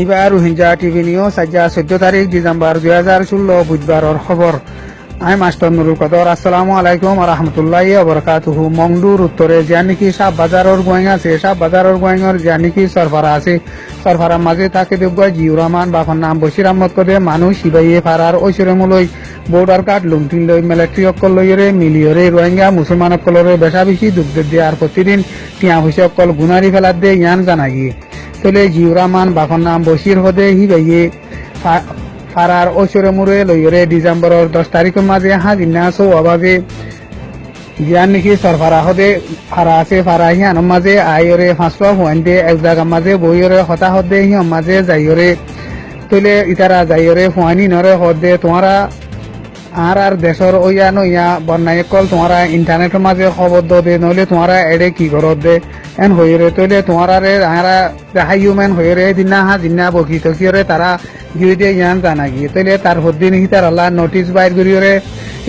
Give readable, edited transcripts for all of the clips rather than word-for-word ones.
এবার Rohingya TV news আজ 14 তারিখ ডিসেম্বর 2016 বুধবারের খবর। আমি মাস্টার নুরুল কদর। আসসালামু আলাইকুম রহমতুল্লাহি ওবরাকাতুহু। মংডুর উত্তরে যা নাকি সাব বাজারের গোয়াং আছে, সাব বাজারের গোয়াঙের যা নাকি সরফারা আছে, সরফারার মাঝে তাকে দেব জিউর রহমান বাফার নাম বশির আহমদ কদে মানুষ সিবাইয়ে ফারার ঐশ্বরমূলই ভোটার কার্ড লুমটিন লই মিলিটারি অকল লইরে মিলিয়রে রোহিঙ্গা মুসলমান অকলরে বেশা বেশি দুধ দিয়ে আর প্রতিদিন টিয়া হইছে অকল গুনারি ফেলার দে ইয়ান জানাগি তলে জিউর রহমান বাফার নাম বশির হদে হিবাইয়ে ফারার ঐশ্বরে মুরে লইরে ডিসেম্বরের 10 তারিখের মাঝে হাজিনা সো অভাবে জ্ঞান নাকি সরফারা হদে ফারা আছে ফারা হিয়ানোর মাঝে আইরে ফাঁসপা হুয়ান দে এক জায়গার মাঝে বইরে হতা হদে হিয়ম মাঝে যাইরে তলে ইতারা যাইরে হুয়ানি নরে হদে তোমারা আর দেশের ওইয়া নইয়া বন্যায় কল তোমারা ইন্টারনেটের মাঝে খবর দে নইলে তোমারা এডে কি করত দে এন হইরে তৈলে তোমারা আরা হাইমেন হইরে দিনা হা দিনা বকি তকিরে তারা গিয়ে দিয়ে ইয়ান জানা গিয়ে তৈলে তার হদ্দিন হিতার আল্লাহ নোটিশ বাইর করিরে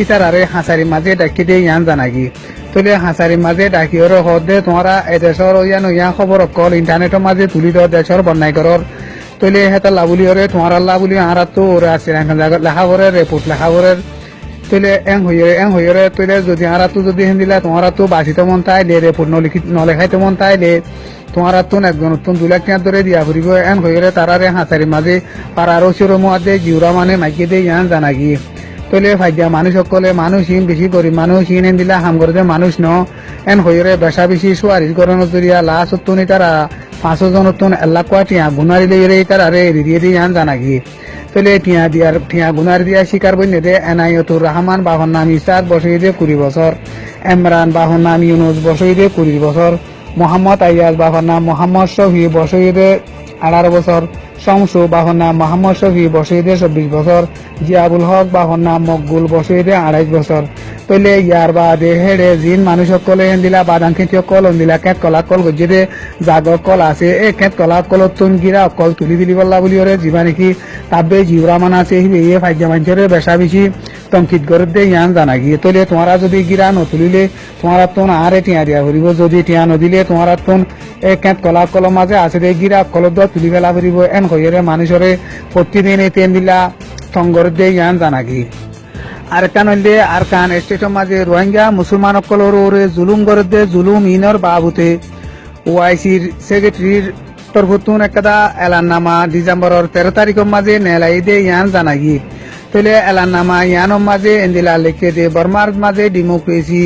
ইতারারে হাসারি মাঝে ডাকি দিয়ে ইয়ান জানা গিয়ে তৈলে হাসারি মাঝে ডাকিওরে হদ দে তোমারা এ দেশের ওইয়া নইয়া খবর কল ইন্টারনেটের মাঝে তুলি দ দেশের বন্যায় করর তৈলে হেতা লাবুলি ওরে তোমার লাবুলি আরা তো ওরে আছে লেখাবরের রিপোর্ট লেখাবরের তৈলে এং হইরে তৈলে যদি আরা তো যদি হিন্দিলা তোমার তো বাঁচিতে মন তাইলে রিপোর্ট নলেখাইতে মন তাইলে তোমার তো একজন নতুন 2 লাখ টাকা ধরে দিয়া ফুরিব এন হইরে তারারে হাসারি মাঝে পাড়ার ওসির মধ্যে জিউরা মানে মাইকে দিয়ে ইয়ান জানা গিয়ে তৈলে ফাইজা মানুষ সকলে মানুষ হিন বেশি করি মানুষ হিন এন দিলা হাম করে মানুষ ন এন হইরে বেশা বেশি সুয়ারিশ করানো জরিয়া লাশ উত্তনি তারা 500 জন উত্তন এল্লা কোয়াটিয়া গুনারি লইরে তারারে রিয়ে দিয়ে ইয়ান জানা গিয়ে তলে টিয়া গুনার দিয়া শিকার বন্যে দে এনায়তুর রহমান বাহন নাম ইসাদ বসই দে 20 বছর, এমরান বাহন নাম ইউনুস বসই দে 20 বছর, মোহাম্মদ আইয়াজ বাহন নাম মোহাম্মদ শফি বসই দে 18 বছর, শমসু বাহন নাম মোহাম্মদ শফি বসই দে 24 বছর, জিয়াবুল হক বাহন নাম মকবুল বসই দে 28 বছর। তলে ইয়ার বাদে হেডে জিন মানুষ সকলে দিলা বাদান খেতি কল দিলা কেট কলা কল গজে দে জাগর কল আছে এ কেট কলা কল তুন গিরা কল তুলি দিলি বল্লা বলি ওরে জীবা নাকি তাবে জিউরা মান আছে হিবে এ ফাইজা মানুষের বেশা বেশি তমকিত করে দে ইয়ান জানা গিয়ে তলে তোমারা যদি গিরা নতুলিলে তোমারা তোন আরে টিয়া দিয়া ফুরিব, যদি টিয়া নদিলে তোমারা তোন এ কেট কলা কল মাঝে আছে দে গিরা কল দ তুলি ফেলা ফুরিব এন হইরে মানুষরে প্রতিদিন এই তেন দিলা তঙ্গর দে ইয়ান জানা গিয়ে আর কান হইলে আর কান স্টেটের মাঝে রোহিঙ্গা মুসলমান সকলের ওরে জুলুম করে দে জুলুম ইনর বাবুতে ওআইসির সেক্রেটারির তরফতুন একটা এলাননামা ডিসেম্বরের 13 তারিখের মাঝে নেলাই দে ইয়ান জানা গিয়ে তলে এলাননামা ইয়ানোর মাঝে এন্দিলা লিখে দে বর্মার মাঝে ডেমোক্রেসি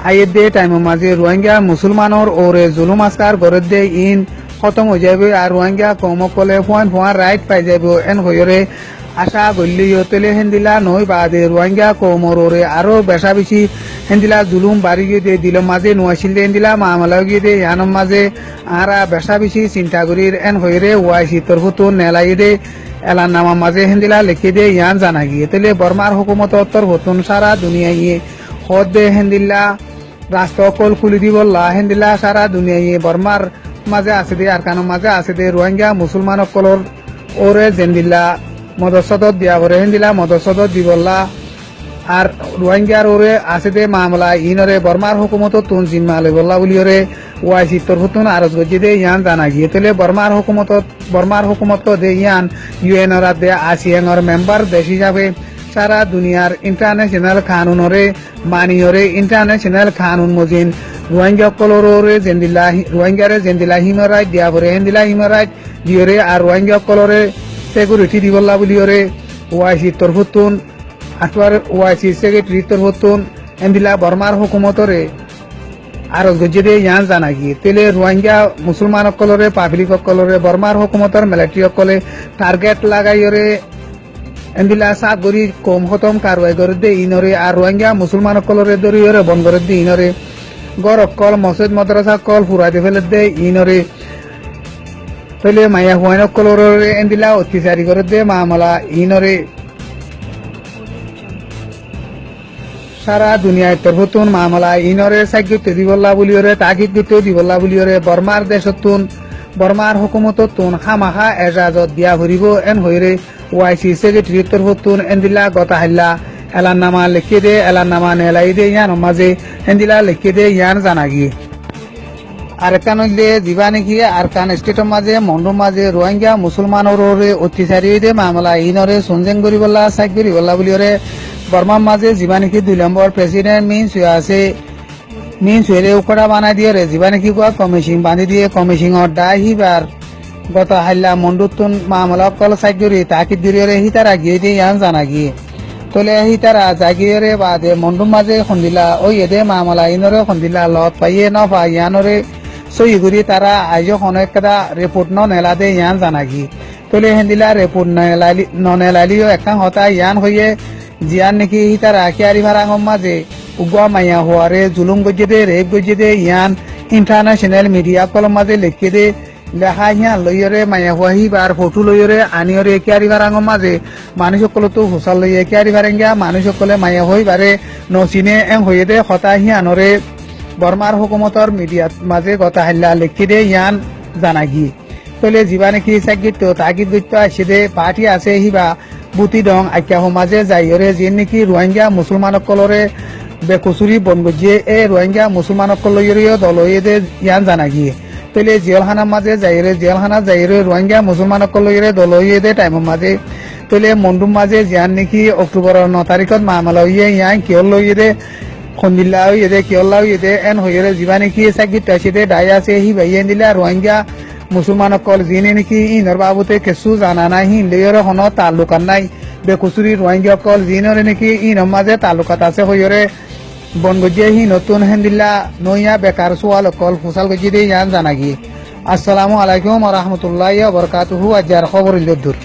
আইয়ে দে টাইমের মাঝে রোহিঙ্গা মুসলমানের ওরে জুলুম আসকার করে দে ইন খতম হয়ে যাবে আর রোহিঙ্গা কমকলে ফুয়ান রাইট পাই যাবে এন হইরে আশা গল্লি তেলে হেন্দিলা নই বাদে রোহিঙ্গা কমর ওরে আরো বেশা বেশি হেন্দিলা জুলুম বাড়ি গিয়ে দিয়ে দিল মাঝে নোয়াশিল হেন্দিলা মামলা গিয়ে দিয়ে ইয়ানোর মাঝে আরা বেশা বেশি চিন্তা করির এন হইরে ওয়াইসি তরফতো নেলাই দে এলার নামার মাঝে হেন্দিলা লিখে দে ইয়ান জানা গিয়ে তেলে বর্মার হুকুমত তরফতুন সারা দুনিয়া গিয়ে হদ দে হেন্দিল্লা রাস্তা অকল খুলি দিবল্লা হেন্দিলা সারা দুনিয়া গিয়ে বর্মার মাঝে আছে দে আর কানোর মাঝে আছে দে রোহিঙ্গা মুসলমান অকলর ওরে জেন্দিল্লা মদসদত দিয়া করে হেন্দিলা মদসদত দিবল্লা আর রোহিঙ্গার ওরে আছে দে মামলা ইনরে বর্মার হুকুমত তুন জিম্মা লইবল্লা বলি ওরে ওয়াইসি তরফতুন আরজ গজি দে ইয়ান জানা গিয়ে তেলে বর্মার হুকুমত দে ইয়ান ইউএন ওরা দে আসিয়ানর মেম্বার দেশ হিসাবে সারা দুনিয়ার ইন্টারন্যাশনাল কানুনরে মানিয়রে ইন্টারন্যাশনাল কানুন মজিন রোহিঙ্গা কলরে জেন্দিলা রোহিঙ্গারে জেন্দিলা হিউম্যান রাইট দিয়া করে হেন্দিলা হিউম্যান রাইট দিয়রে আর রোহিঙ্গা কলরে সিকিউরিটি দিবল্লা বলি ওরে ওআইসি তরফতুন আটবার ওআইসি সেক্রেটারি তরফতুন এন্দিলা বর্মার হুকুমতরে আর গজে দে ইয়ান জানা গিয়ে তেলে রোহিঙ্গা মুসলমান সকলরে পাবলিক সকলরে বর্মার হুকুমতর মিলিটারি সকলে টার্গেট লাগাইরে এন্দিলা সাত গরি কম খতম কারওয়াই করে দে ইনরে আর রোহিঙ্গা মুসলমান সকলরে দরিয়রে বন করে দে ইনরে গর কল মসজিদ মাদ্রাসা কল ফুরাইতে ফেলে দে ইনরে তলে মায়া হুয়াইন সকলরে এন্দিলা অত্যাচারী করে দে মামলা ইনরে সারা দুনিয়ায় তরফতুন মামলা ইনরে সাইগতে দিবল্লা বলিওরে তাগিদ গতে দিবল্লা বলিওরে বর্মার দেশতুন বর্মার হুকুমততুন খামাখা এজাজত দিয়া হরিব এন হইরে ওআইসি সেক্রেটারি তরফতুন এন্দিলা গতা হাল্লা এলাননামা লিখে দে এলাননামা নেলাই দে ইয়ান মাঝে এন্দিলা লিখে দে ইয়ান জানা গিয়ে আরেকখান হইলে দিবা নাকি আরকান স্টেটের মাঝে মন্ডুর মাঝে রোহিঙ্গা মুসলমানের অত্যাচারী মামলা ইনরে সঞ্জেন করিবলা সাইড করিবলা বলি ওরে বর্মার মাঝে যিবা নাকি 2 নম্বর প্রেসিডেন্ট মিন সুয়া আছে মিন সুয়েরে উকড়া বানাই দিয়ে রে যিবা নাকি কোয়া কমিশন বান্ধি দিয়ে কমিশনের দায় হিবার গত হাইলা মন্ডুতুন মামলা কল সাইড করি তাকিদ দিয়ে হিতারা গিয়ে দিয়ে ইয়ান জানা গিয়ে তোলে হিতারা জাগিয়ে বাদে মন্ডুর মাঝে খন্দিলা ওই এদে মামলা ইনরে খন্দিলা লত পাইয়ে ন পাই ইয়ানরে সই করি তারা আজ অনেক কথা রিপোর্ট নেলা দে ইয়ান জানাগি তোলে হেন্দিলা রিপোর্ট নেলালিও একখান হতা ইয়ান হইয়ে জিয়ান নাকি তারা খেয়ারি ভাড়াঙর মাঝে উগুয়া মাইয়া হওয়ারে জুলুম গজ্জে দে রেপ গজ্জে দে ইয়ান ইন্টারন্যাশনাল মিডিয়া কলম মাঝে লিখে দে লেখা হিয়ান লইয়রে মাইয়া হুয়াহি বার ফটো লইয়রে আনিয়রে খেয়ারি ভাড়াঙর মাঝে মানুষ সকল তো হুসাল লইয়ে খেয়ারি ভাড়েঙ্গা মানুষ সকলে মাইয়া হই বারে নচিনে এং হইয়ে দে হতা হিয়ানরে বর্মার হুকুমতর মিডিয়াত মাঝে গতা হাল্লা লিখি দে ইয়ান জানাগি তোলে যিবা নাকি চাকরিত তাগিদ গত্য আসে দে পার্টি আছে হিবা বুটি দং আখ্যা সমাজে যাইরে যে নাকি রোহিঙ্গা মুসলমানসকলরে বেকচুরি বন গজিয়ে এই রোহিঙ্গা মুসলমানসকলরেও দলয়ে দে ইয়ান জানাগি তোলে জেলখানার মাঝে যাইরে জেলখানা যাইরে রোহিঙ্গা মুসলমানসকলরে দলয়ে দে টাইমের মাঝে তোলে মন্ডুর মাঝে জিয়ান নাকি অক্টোবরের 9 তারিখত মামলা হইয়ে ইয়ান কিয় লইয়ে দে খন্দিল্লা হইয়ে কেওলা হইয়ে এন হইয়ে যিবা নাকি চাকরিত আসে ডাই আছে হি ভাইয়ে দিলা রোহিঙ্গা মুসলমানসকল যিনি নাকি ইনৰ বাবুতে কিছু জানা নাই হিন্দীয়ৰ হন তালুকাত নাই বেকচুরি রোহিঙ্গাসকল যিনরে নাকি ইনৰ মাঝে তালুকাত আছে হইয়ে বনগজিয়ে হি নতুন হেন্দিল্লা নইয়া বেকার সোয়াল অকল ফুসাল গজি দিয়ে ইয়ান জানাগি। আসসালামু আলাইকুম ওয়া রাহমাতুল্লাহি ওয়া বারাকাতুহু। আজার খবর ইল্লুদ্দুর।